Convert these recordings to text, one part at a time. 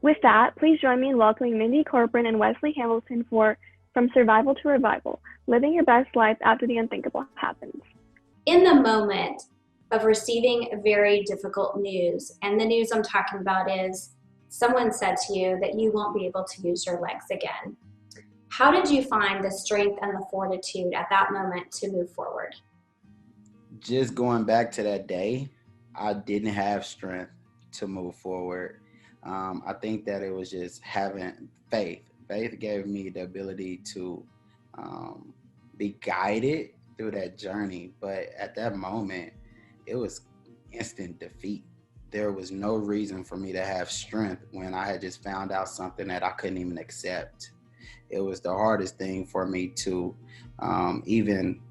With that, please join me in welcoming Mindy Corporon and Wesley Hamilton for From Survival to Revival, Living Your Best Life After the Unthinkable Happens. In the moment of receiving very difficult news, and the news I'm talking about is someone said to you that you won't be able to use your legs again. How did you find the strength and the fortitude at that moment to move forward? Just going back to that day, I didn't have strength to move forward. I think that it was just having faith. Faith gave me the ability to be guided through that journey. But at that moment, it was instant defeat. There was no reason for me to have strength when I had just found out something that I couldn't even accept. It was the hardest thing for me to even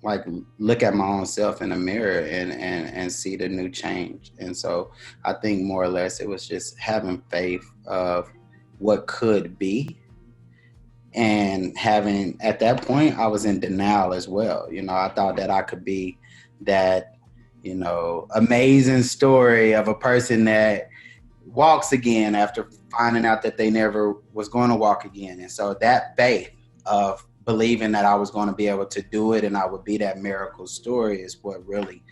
like look at my own self in the mirror and see the new change. And so I think more or less it was just having faith of what could be, and having, at that point, I was in denial as well. I thought that I could be that, amazing story of a person that walks again after finding out that they never was going to walk again. And so that faith of believing that I was going to be able to do it and I would be that miracle story is what really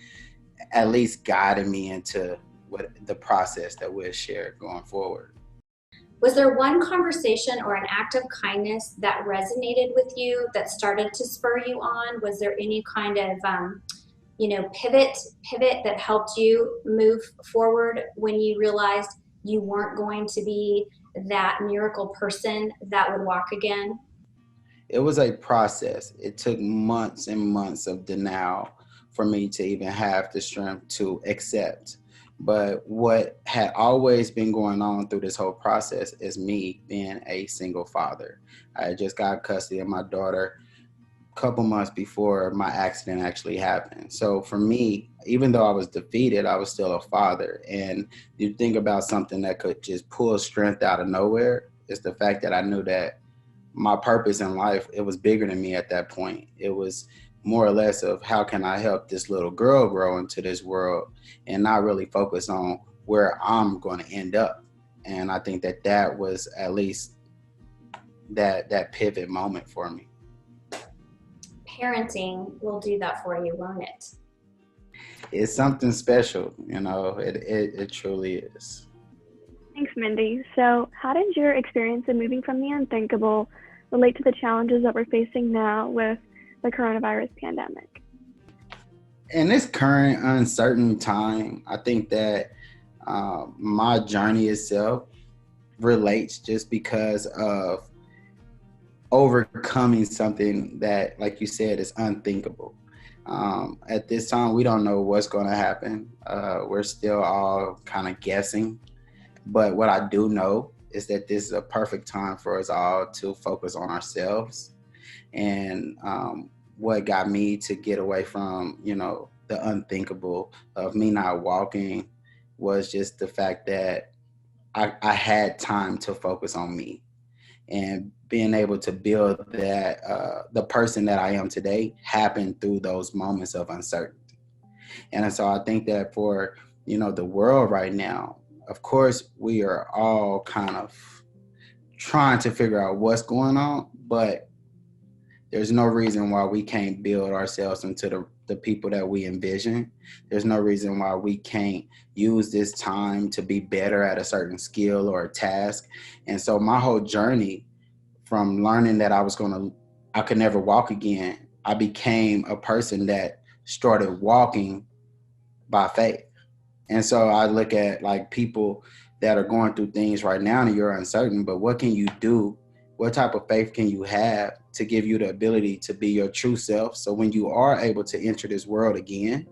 at least guided me into what the process that we'll share going forward. Was there one conversation or an act of kindness that resonated with you that started to spur you on? Was there any kind of, pivot that helped you move forward when you realized you weren't going to be that miracle person that would walk again? It was a process. It took months and months of denial for me to even have the strength to accept. But what had always been going on through this whole process is me being a single father. I had just got custody of my daughter a couple months before my accident actually happened. So for me, even though I was defeated, I was still a father. And you think about something that could just pull strength out of nowhere, it's the fact that I knew that my purpose in life, it was bigger than me at that point. It was more or less of how can I help this little girl grow into this world and not really focus on where I'm going to end up. And I think that was at least that pivot moment for me. Parenting will do that for you, won't it? It's something special, it truly is. Thanks, Mindy. So how did your experience in moving from the unthinkable relate to the challenges that we're facing now with the coronavirus pandemic? In this current uncertain time, I think that my journey itself relates just because of overcoming something that, like you said, is unthinkable. At this time, we don't know what's going to happen. We're still all kind of guessing. But what I do know is that this is a perfect time for us all to focus on ourselves. And what got me to get away from, the unthinkable of me not walking was just the fact that I had time to focus on me, and being able to build that, the person that I am today happened through those moments of uncertainty. And so I think that for, the world right now, of course, we are all kind of trying to figure out what's going on, but there's no reason why we can't build ourselves into the people that we envision. There's no reason why we can't use this time to be better at a certain skill or a task. And so my whole journey from learning that I could never walk again, I became a person that started walking by faith. And so I look at like people that are going through things right now and you're uncertain, but what can you do? What type of faith can you have to give you the ability to be your true self? So when you are able to enter this world again,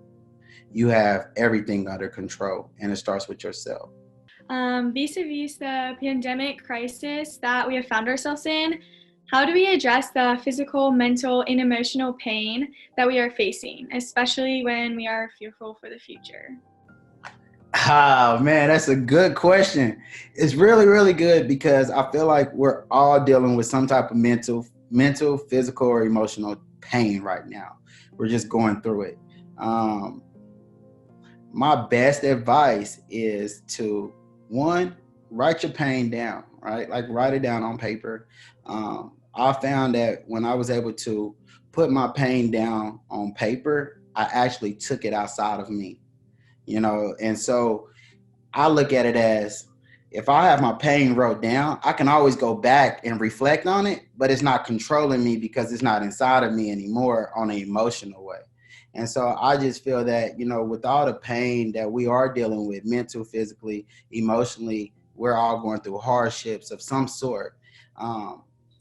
you have everything under control, and it starts with yourself. Vis-a-vis the pandemic crisis that we have found ourselves in, how do we address the physical, mental, and emotional pain that we are facing, especially when we are fearful for the future? Oh man, that's a good question. It's really, really good because I feel like we're all dealing with some type of mental, physical, or emotional pain right now. We're just going through it. My best advice is to, one, write your pain down, right? Like write it down on paper. I found that when I was able to put my pain down on paper, I actually took it outside of me, you know? And so I look at it as, if I have my pain wrote down, I can always go back and reflect on it, but it's not controlling me because it's not inside of me anymore on an emotional way. And so I just feel that, you know, with all the pain that we are dealing with, mental, physically, emotionally, we're all going through hardships of some sort.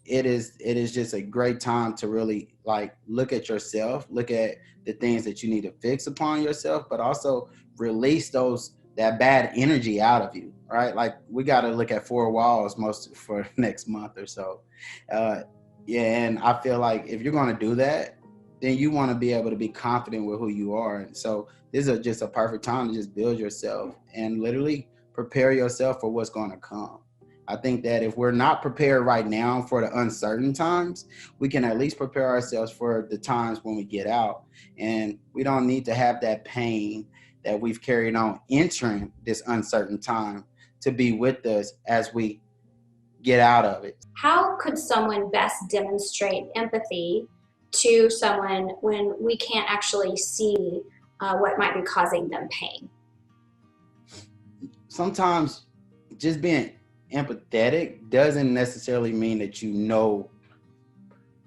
It is just a great time to really like look at yourself, look at the things that you need to fix upon yourself, but also release that bad energy out of you, right? Like we got to look at 4 walls most for next month or so. And I feel like if you're going to do that, then you want to be able to be confident with who you are. And so this is just a perfect time to just build yourself and literally prepare yourself for what's going to come. I think that if we're not prepared right now for the uncertain times, we can at least prepare ourselves for the times when we get out. And we don't need to have that pain that we've carried on entering this uncertain time to be with us as we get out of it. How could someone best demonstrate empathy to someone when we can't actually see what might be causing them pain? Sometimes just being empathetic doesn't necessarily mean that you know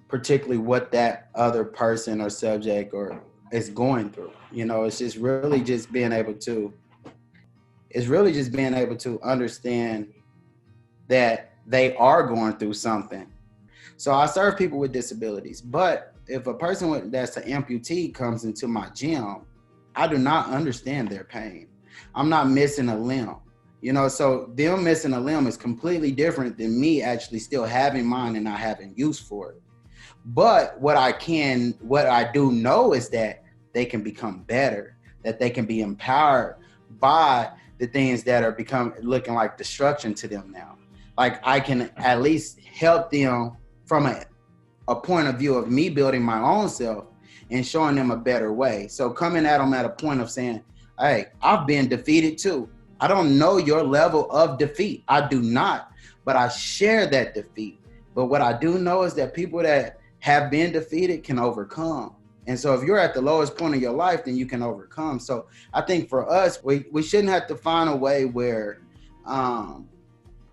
particularly what that other person or subject or is going through. You know, it's really just being able to understand that they are going through something. So I serve people with disabilities, but if a person that's an amputee comes into my gym, I do not understand their pain. I'm not missing a limb, you know, so them missing a limb is completely different than me actually still having mine and not having use for it. But what I do know is that they can become better, that they can be empowered by the things that are looking like destruction to them now. Like I can at least help them from a point of view of me building my own self and showing them a better way. So coming at them at a point of saying, hey, I've been defeated too. I don't know your level of defeat. I do not, but I share that defeat. But what I do know is that people that have been defeated can overcome. And so if you're at the lowest point of your life, then you can overcome. So I think for us, we shouldn't have to find a way where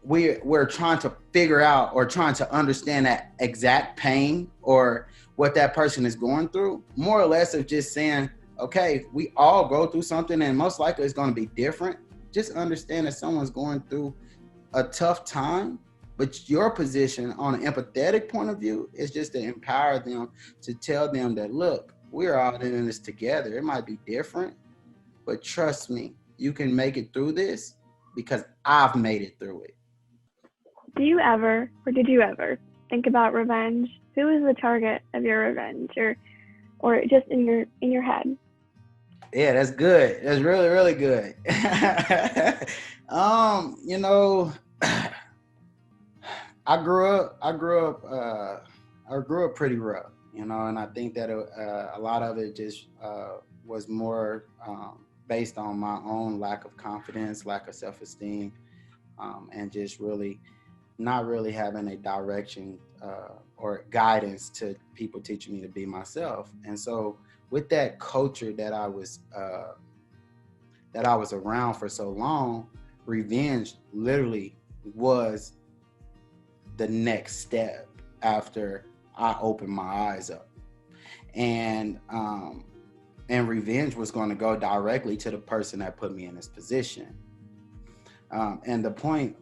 we're trying to figure out or trying to understand that exact pain or what that person is going through. More or less of just saying, okay, we all go through something and most likely it's going to be different. Just understand that someone's going through a tough time, but your position on an empathetic point of view is just to empower them, to tell them that, look, we're all in this together. It might be different, but trust me, you can make it through this because I've made it through it. Do you ever, or did you ever, think about revenge? Who is the target of your revenge, or just in your head? Yeah, that's good. That's really, really good. You know, I grew up pretty rough, you know, and I think that a lot of it just was more based on my own lack of confidence, lack of self-esteem, and just really not really having a direction or guidance to people teaching me to be myself. And so with that culture that I was around for so long, revenge literally was the next step after I opened my eyes up. And revenge was going to go directly to the person that put me in this position. And the point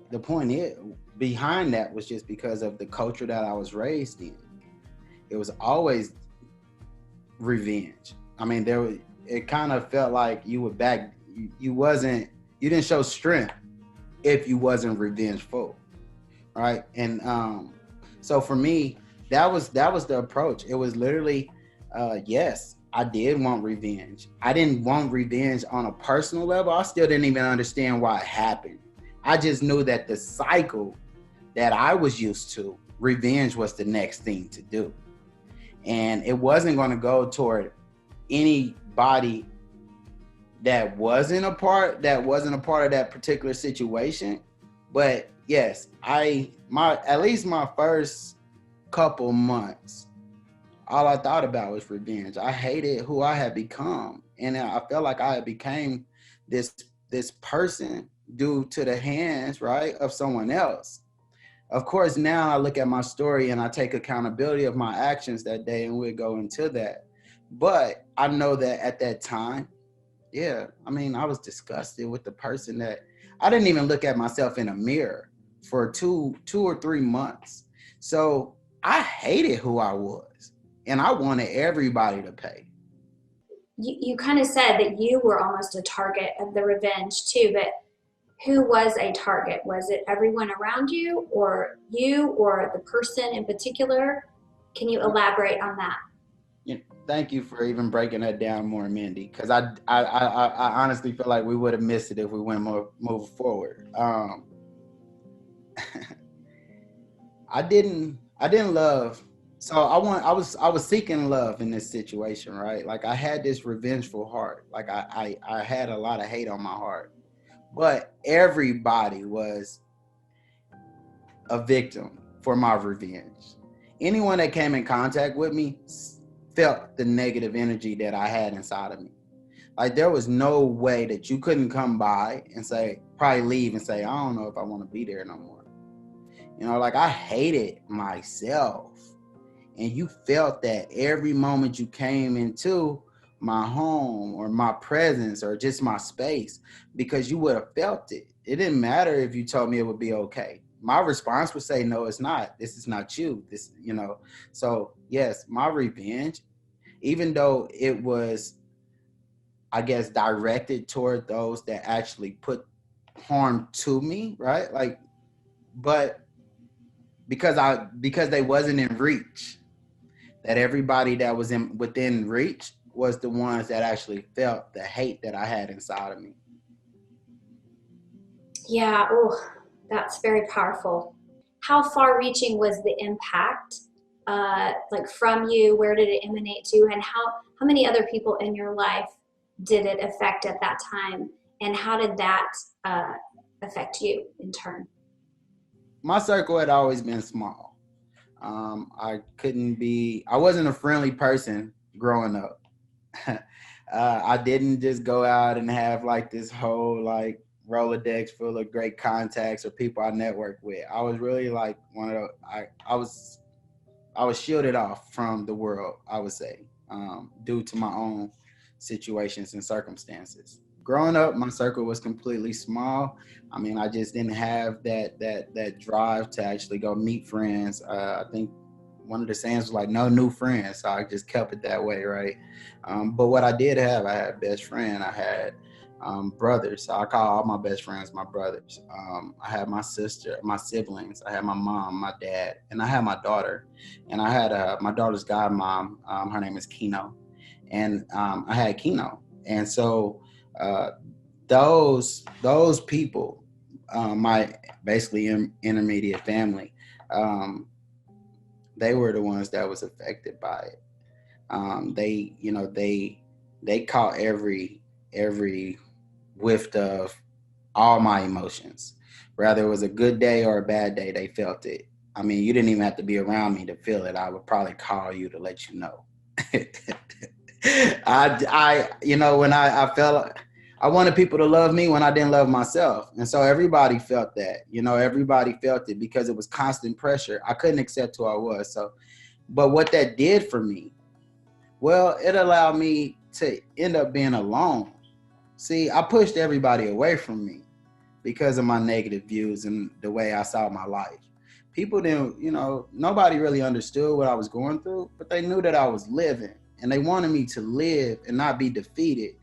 behind that was just because of the culture that I was raised in. It was always revenge. I mean, it kind of felt like you didn't show strength if you wasn't revengeful, right? And so for me, that was the approach. It was literally, yes, I did want revenge. I didn't want revenge on a personal level. I still didn't even understand why it happened. I just knew that the cycle that I was used to, revenge was the next thing to do. And it wasn't going to go toward anybody that wasn't a part of that particular situation, But yes, at least my first couple months, all I thought about was revenge. I hated who I had become, and I felt like I had became this person due to the hands, right, of someone else. Of course, now I look at my story and I take accountability of my actions that day, and we'll go into that. But I know that at that time, yeah, I mean, I was disgusted with the person that I didn't even look at myself in a mirror for two or 3 months. So I hated who I was, and I wanted everybody to pay. You kind of said that you were almost a target of the revenge too, but who was a target? Was it everyone around you or the person in particular? Can you elaborate on that? Yeah, thank you for even breaking that down more, Mindy, because I honestly feel like we would have missed it if we went move forward. I didn't love. So I was seeking love in this situation, right? Like I had this revengeful heart. Like I had a lot of hate on my heart. But everybody was a victim for my revenge. Anyone that came in contact with me felt the negative energy that I had inside of me. Like there was no way that you couldn't come by and probably leave and say, I don't know if I want to be there no more. You know, like I hated myself. And you felt that every moment you came into my home or my presence or just my space, because you would have felt it. It didn't matter if you told me it would be okay. My response would say, no, it's not. This is not you. This, you know. So yes, my revenge, even though it was, I guess, directed toward those that actually put harm to me, right? Like, but because they wasn't in reach, that everybody that was within reach was the ones that actually felt the hate that I had inside of me. Yeah, oh, that's very powerful. How far reaching was the impact, like from you? Where did it emanate to? And how many other people in your life did it affect at that time? And how did that affect you in turn? My circle had always been small. I wasn't a friendly person growing up. I didn't just go out and have like this whole like Rolodex full of great contacts or people I networked with. I was really like I was shielded off from the world, I would say, due to my own situations and circumstances. Growing up, my circle was completely small. I mean, I just didn't have that drive to actually go meet friends. I think one of the sayings was like, no new friends. So I just kept it that way, right? But what I did have, I had a best friend. I had brothers. So I call all my best friends my brothers. I had my sister, my siblings. I had my mom, my dad, and I had my daughter. And I had my daughter's godmom. Her name is Kino. And I had Kino. And so those people, my basically intermediate family, they were the ones that was affected by it. They caught every whiff of all my emotions. Whether it was a good day or a bad day, they felt it. I mean, you didn't even have to be around me to feel it. I would probably call you to let you know. When I felt I wanted people to love me when I didn't love myself. And so everybody felt that, everybody felt it because it was constant pressure. I couldn't accept who I was. So, but what that did for me, well, it allowed me to end up being alone. See, I pushed everybody away from me because of my negative views and the way I saw my life. People didn't, nobody really understood what I was going through, but they knew that I was living and they wanted me to live and not be defeated.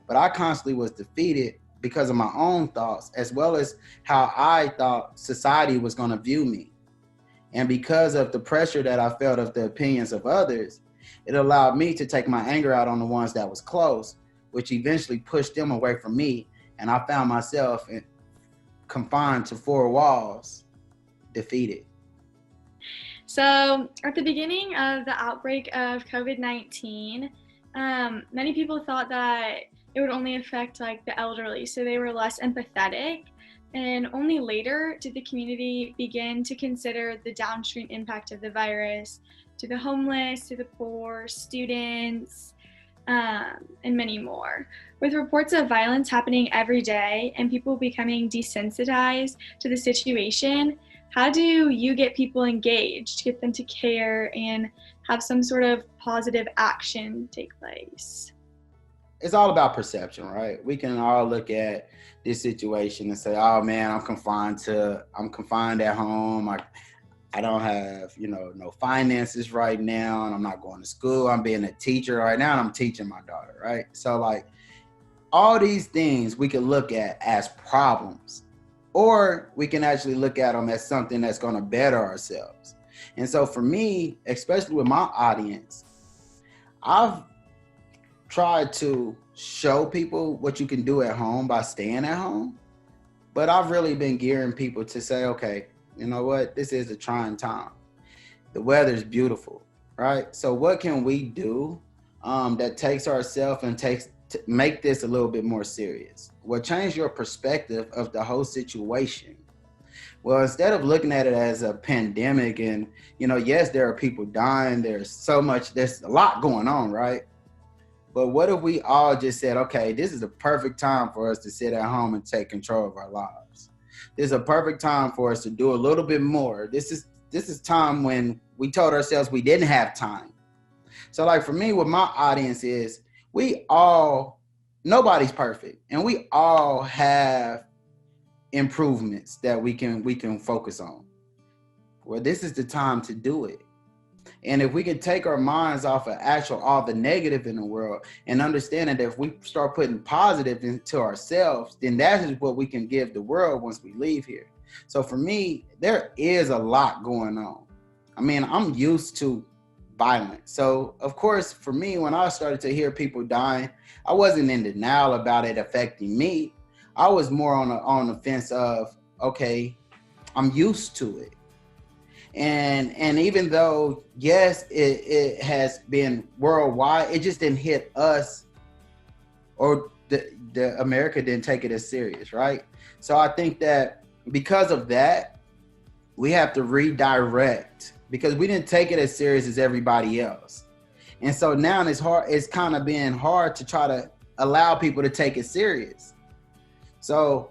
But I constantly was defeated because of my own thoughts, as well as how I thought society was going to view me. And because of the pressure that I felt of the opinions of others, it allowed me to take my anger out on the ones that was close, which eventually pushed them away from me. And I found myself confined to 4 walls, defeated. So at the beginning of the outbreak of COVID-19, many people thought that it would only affect like the elderly, so they were less empathetic. And only later did the community begin to consider the downstream impact of the virus to the homeless, to the poor, students, and many more. With reports of violence happening every day and people becoming desensitized to the situation, how do you get people engaged, get them to care, and have some sort of positive action take place? It's all about perception, right? We can all look at this situation and say, oh man, I'm confined at home. I don't have, no finances right now, and I'm not going to school. I'm being a teacher right now, and I'm teaching my daughter, right? So like all these things we can look at as problems, or we can actually look at them as something that's going to better ourselves. And so for me, especially with my audience, I've tried to show people what you can do at home by staying at home. But I've really been gearing people to say, okay, you know what? This is a trying time. The weather's beautiful, right? So what can we do that takes ourselves and make this a little bit more serious? Well, change your perspective of the whole situation. Well, instead of looking at it as a pandemic and, yes, there are people dying. There's a lot going on, right? But what if we all just said, okay, this is the perfect time for us to sit at home and take control of our lives. This is a perfect time for us to do a little bit more. This is time when we told ourselves we didn't have time. So like for me, what my audience is, nobody's perfect, and we all have improvements that we can focus on. Well, this is the time to do it. And if we can take our minds off of all the negative in the world and understanding that if we start putting positive into ourselves, then that is what we can give the world once we leave here. So for me, there is a lot going on. I mean, I'm used to violence. So of course, for me, when I started to hear people dying, I wasn't in denial about it affecting me. I was more on the fence of, okay, I'm used to it. And even though, yes, it has been worldwide, it just didn't hit us, or the America didn't take it as serious, right? So I think that because of that, we have to redirect, because we didn't take it as serious as everybody else. And so now it's kind of been hard to try to allow people to take it serious. So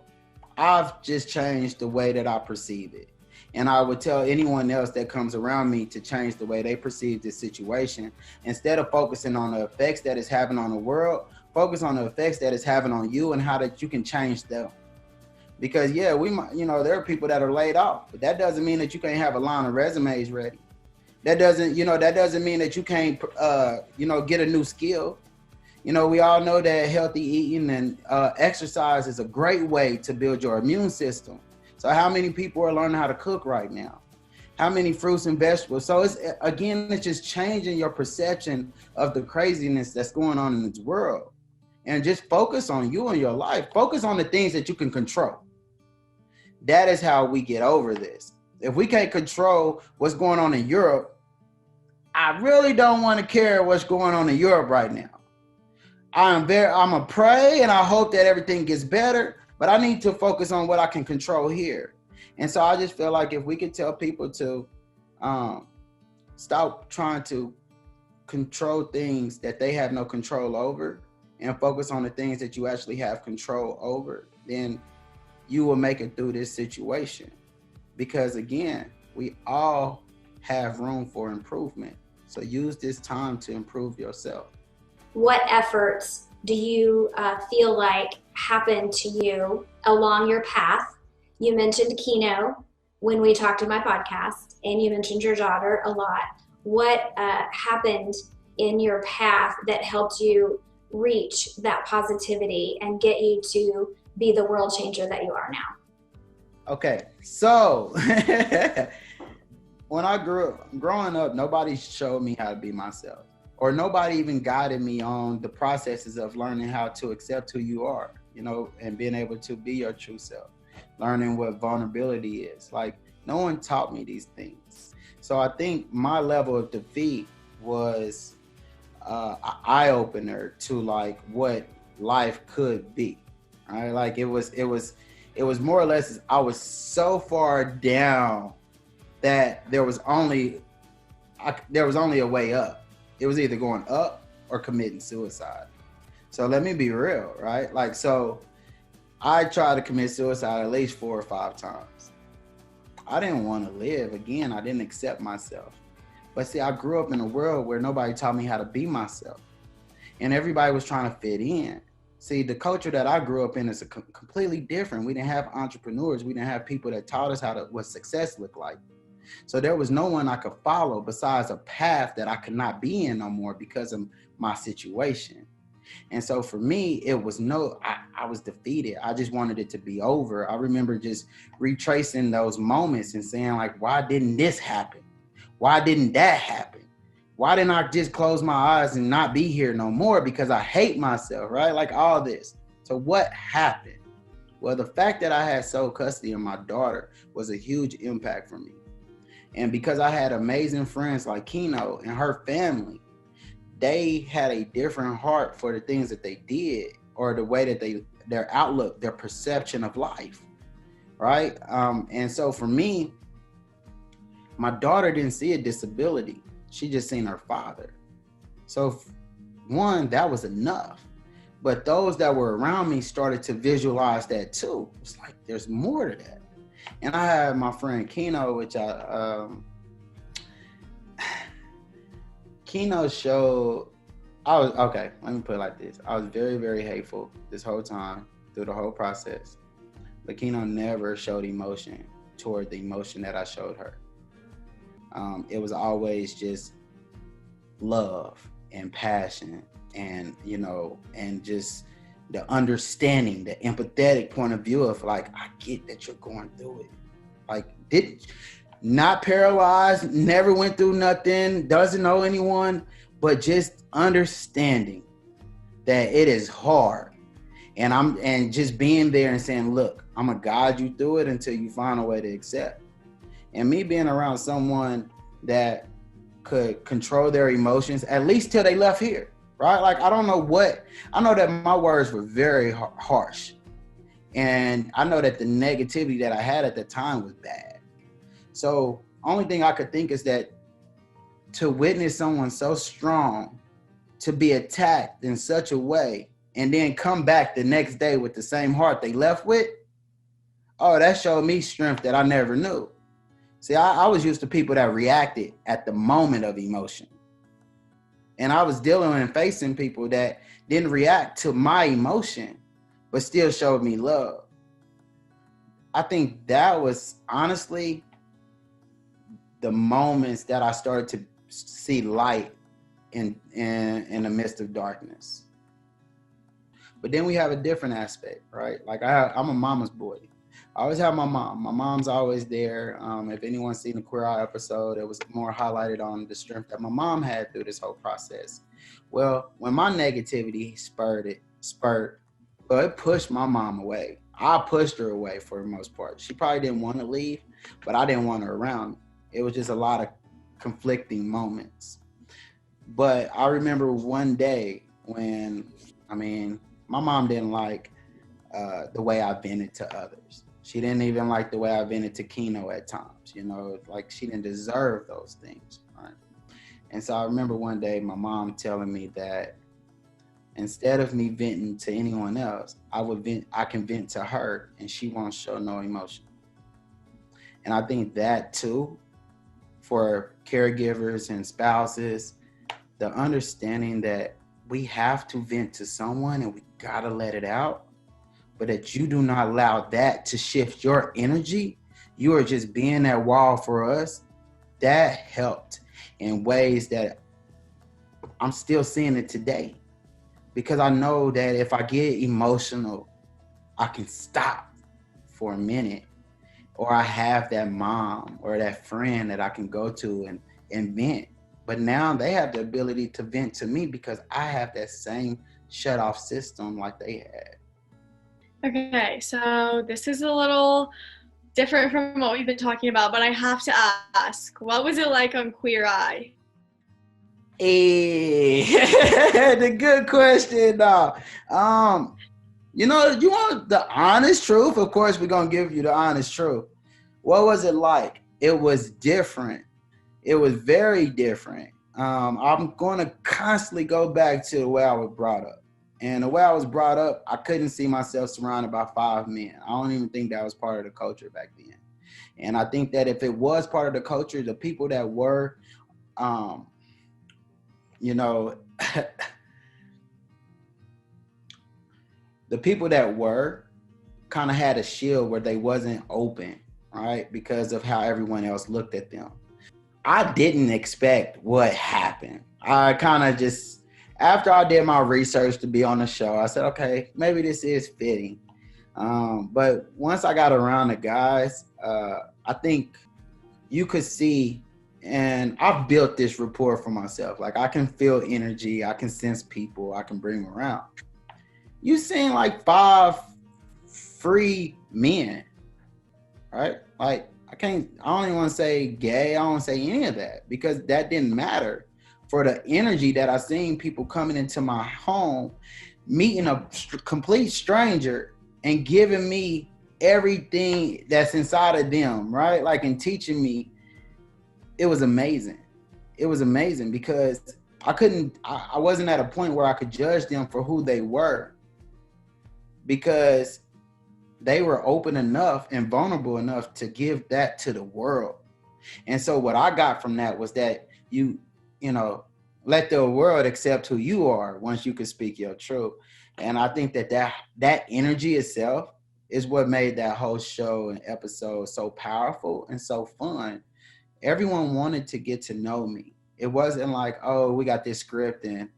I've just changed the way that I perceive it. And I would tell anyone else that comes around me to change the way they perceive this situation. Instead of focusing on the effects that it's having on the world, focus on the effects that it's having on you and how that you can change them. Because yeah, we might, there are people that are laid off, but that doesn't mean that you can't have a line of resumes ready. That doesn't mean that you can't, get a new skill. We all know that healthy eating and exercise is a great way to build your immune system. So how many people are learning how to cook right now? How many fruits and vegetables? So it's just changing your perception of the craziness that's going on in this world. And just focus on you and your life. Focus on the things that you can control. That is how we get over this. If we can't control what's going on in Europe, I really don't want to care what's going on in Europe right now. I'm a pray and I hope that everything gets better. But I need to focus on what I can control here. And so I just feel like if we could tell people to stop trying to control things that they have no control over and focus on the things that you actually have control over, then you will make it through this situation. Because again, we all have room for improvement. So use this time to improve yourself. What efforts do you feel like happened to you along your path? You mentioned Keno when we talked in my podcast, and you mentioned your daughter a lot. What happened in your path that helped you reach that positivity and get you to be the world changer that you are now? Okay, so when I growing up, nobody showed me how to be myself. Or nobody even guided me on the processes of learning how to accept who you are, and being able to be your true self, learning what vulnerability is. Like, no one taught me these things. So I think my level of defeat was an eye-opener to like what life could be, right? Like it was It was more or less I was so far down that there was only a way up. It was either going up or committing suicide. So let me be real, right? Like, so I tried to commit suicide at least 4 or 5 times. I didn't want to live. Again, I didn't accept myself. But see, I grew up in a world where nobody taught me how to be myself. And everybody was trying to fit in. See, the culture that I grew up in is completely different. We didn't have entrepreneurs. We didn't have people that taught us what success looked like. So there was no one I could follow besides a path that I could not be in no more because of my situation. And so for me, it was I was defeated. I just wanted it to be over. I remember just retracing those moments and saying, like, why didn't this happen? Why didn't that happen? Why didn't I just close my eyes and not be here no more? Because I hate myself, right? Like all this. So what happened? Well, the fact that I had sole custody of my daughter was a huge impact for me. And because I had amazing friends like Keno and her family, they had a different heart for the things that they did, or the way that their outlook, their perception of life, right? And so for me, my daughter didn't see a disability. She just seen her father. So one, that was enough. But those that were around me started to visualize that too. It's like, there's more to that. And I had my friend Keno, which Keno showed, let me put it like this. I was very, very hateful this whole time, through the whole process. But Keno never showed emotion toward the emotion that I showed her. It was always just love and passion and, and just the understanding, the empathetic point of view of like, I get that you're going through it. Like, not paralyzed, never went through nothing, doesn't know anyone, but just understanding that it is hard. And just being there and saying, look, I'm gonna guide you through it until you find a way to accept. And me being around someone that could control their emotions, at least till they left here, right? Like, I know that my words were very harsh. And I know that the negativity that I had at the time was bad. So only thing I could think is that to witness someone so strong, to be attacked in such a way, and then come back the next day with the same heart they left with, oh, that showed me strength that I never knew. See, I was used to people that reacted at the moment of emotion. And I was dealing and facing people that didn't react to my emotion, but still showed me love. I think that was honestly the moments that I started to see light in the midst of darkness. But then we have a different aspect, right? Like I'm a mama's boy. I always have my mom. My mom's always there. If anyone's seen the Queer Eye episode, it was more highlighted on the strength that my mom had through this whole process. Well, when my negativity it pushed my mom away. I pushed her away for the most part. She probably didn't want to leave, but I didn't want her around. It was just a lot of conflicting moments. But I remember one day when, my mom didn't like the way I vented to others. She didn't even like the way I vented to Keno at times, like she didn't deserve those things, right? And so I remember one day my mom telling me that instead of me venting to anyone else, I can vent to her and she won't show no emotion. And I think that too, for caregivers and spouses, the understanding that we have to vent to someone and we gotta let it out, but that you do not allow that to shift your energy. You are just being that wall for us. That helped in ways that I'm still seeing it today. Because I know that if I get emotional, I can stop for a minute. Or I have that mom or that friend that I can go to and vent. But now they have the ability to vent to me because I have that same shut off system like they had. Okay, so this is a little different from what we've been talking about, but I have to ask, what was it like on Queer Eye? Hey, the good question, though. You know, you want the honest truth? Of course, we're going to give you the honest truth. What was it like? It was different. It was very different. I'm going to constantly go back to the way I was brought up. And the way I was brought up, I couldn't see myself surrounded by 5 men. I don't even think that was part of the culture back then. And I think that if it was part of the culture, the people that were, you know, the people that were kind of had a shield where they wasn't open, right? Because of how everyone else looked at them. I didn't expect what happened. I kind of just, after I did my research to be on the show, I said, okay, maybe this is fitting. But once I got around the guys, I think you could see, and I've built this rapport for myself. Like, I can feel energy, I can sense people, I can bring them around. You seen like 5 free men, right? Like, I don't even want to say gay, I don't want to say any of that, because that didn't matter. For the energy that I seen people coming into my home, meeting a complete stranger and giving me everything that's inside of them, right? Like, and teaching me, it was amazing. It was amazing because I wasn't at a point where I could judge them for who they were, because they were open enough and vulnerable enough to give that to the world. And so what I got from that was that you know, let the world accept who you are once you can speak your truth. And I think that energy itself is what made that whole show and episode so powerful and so fun. Everyone wanted to get to know me. It wasn't like, oh, we got this script and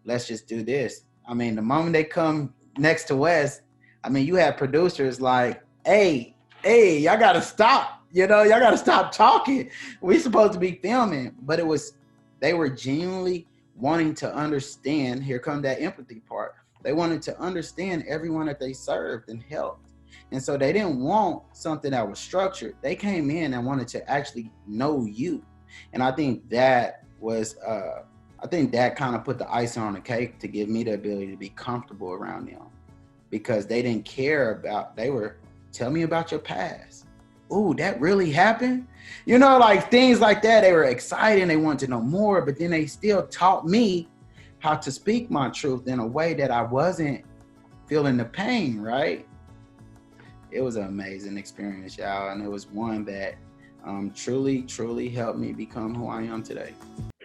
let's just do this. I mean, the moment they come next to Wes, I mean, you had producers like, hey, y'all got to stop. You know, y'all got to stop talking. We're supposed to be filming. But they were genuinely wanting to understand. Here come that empathy part. They wanted to understand everyone that they served and helped. And so they didn't want something that was structured. They came in and wanted to actually know you. And I think that was, that kind of put the icing on the cake to give me the ability to be comfortable around them, because they didn't care about, tell me about your past. Ooh, that really happened? You know, like things like that. They were excited. They wanted to know more, but then they still taught me how to speak my truth in a way that I wasn't feeling the pain, right? It was an amazing experience, y'all. And it was one that truly, truly helped me become who I am today.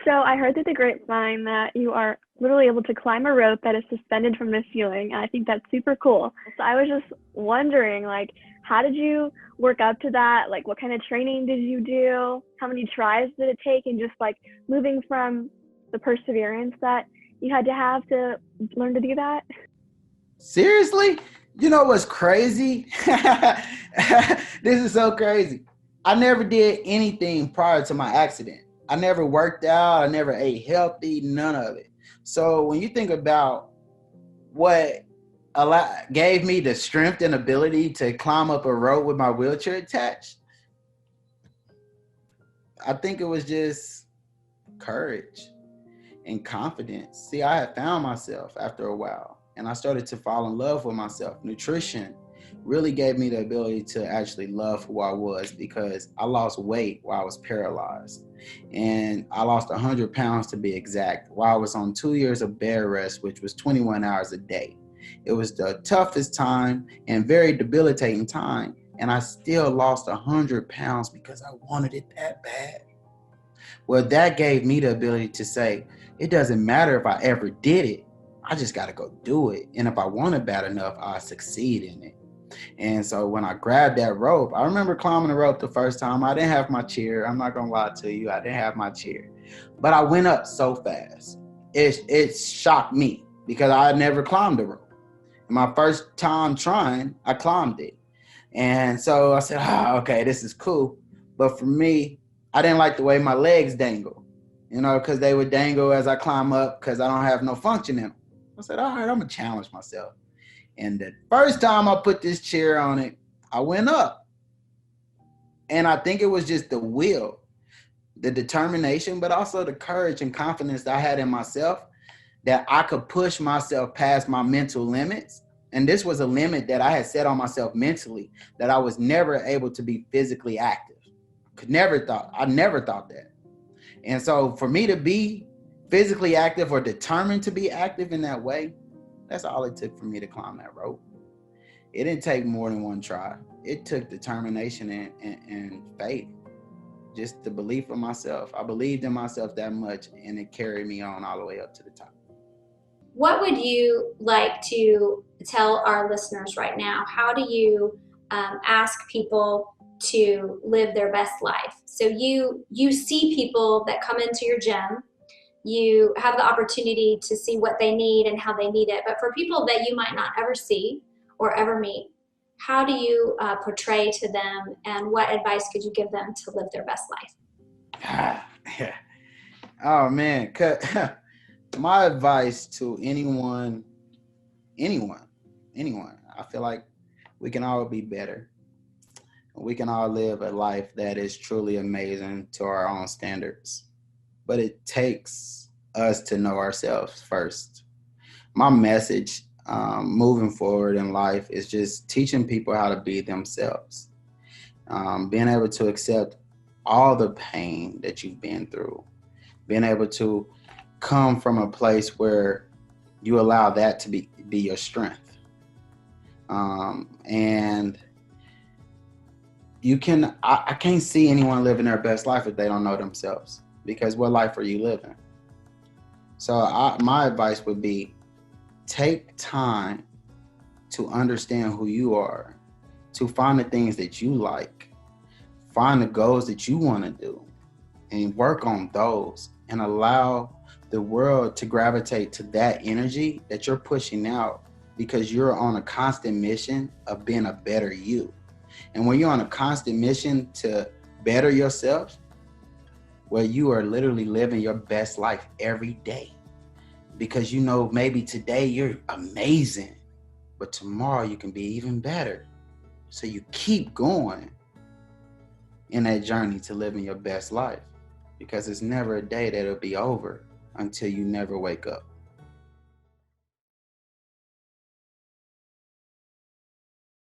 So I heard through the grapevine that you are literally able to climb a rope that is suspended from the ceiling. And I think that's super cool. So I was just wondering, like, how did you work up to that? Like, what kind of training did you do? How many tries did it take? And just like moving from the perseverance that you had to have to learn to do that? Seriously? You know what's crazy? This is so crazy. I never did anything prior to my accident. I never worked out. I never ate healthy, none of it. So when you think about what gave me the strength and ability to climb up a rope with my wheelchair attached, I think it was just courage and confidence. See, I had found myself after a while, and I started to fall in love with myself. Nutrition really gave me the ability to actually love who I was, because I lost weight while I was paralyzed. And I lost 100 pounds to be exact, while I was on 2 years of bed rest, which was 21 hours a day. It was the toughest time and very debilitating time. And I still lost 100 pounds because I wanted it that bad. Well, that gave me the ability to say, it doesn't matter if I ever did it. I just got to go do it. And if I want it bad enough, I'll succeed in it. And so when I grabbed that rope, I remember climbing the rope the first time. I didn't have my chair. I'm not going to lie to you. I didn't have my chair. But I went up so fast. It shocked me because I had never climbed the rope. And my first time trying, I climbed it. And so I said, okay, this is cool. But for me, I didn't like the way my legs dangle, you know, because they would dangle as I climb up because I don't have no function in them. I said, all right, I'm going to challenge myself. And the first time I put this chair on it, I went up. And I think it was just the will, the determination, but also the courage and confidence that I had in myself, that I could push myself past my mental limits And this was a limit that I had set on myself mentally, that I was never able to be physically active. I never thought that. And so for me to be physically active or determined to be active in that way, that's all it took for me to climb that rope. It didn't take more than one try. It took determination and faith, just the belief in myself. I believed in myself that much, and it carried me on all the way up to the top. What would you like to tell our listeners right now? How do you ask people to live their best life? So you see people that come into your gym, you have the opportunity to see what they need and how they need it. But for people that you might not ever see or ever meet, how do you portray to them, and what advice could you give them to live their best life? Oh man, my advice to anyone, I feel like we can all be better. We can all live a life that is truly amazing to our own standards. But it takes us to know ourselves first. My message moving forward in life is just teaching people how to be themselves. Being able to accept all the pain that you've been through. Being able to come from a place where you allow that to be your strength. And I can't see anyone living their best life if they don't know themselves, because what life are you living? So my advice would be, take time to understand who you are, to find the things that you like, find the goals that you want to do, and work on those, and allow the world to gravitate to that energy that you're pushing out, because you're on a constant mission of being a better you. And when you're on a constant mission to better yourself, well, you are literally living your best life every day, because you know maybe today you're amazing, but tomorrow you can be even better. So you keep going in that journey to living your best life, because it's never a day that'll be over until you never wake up.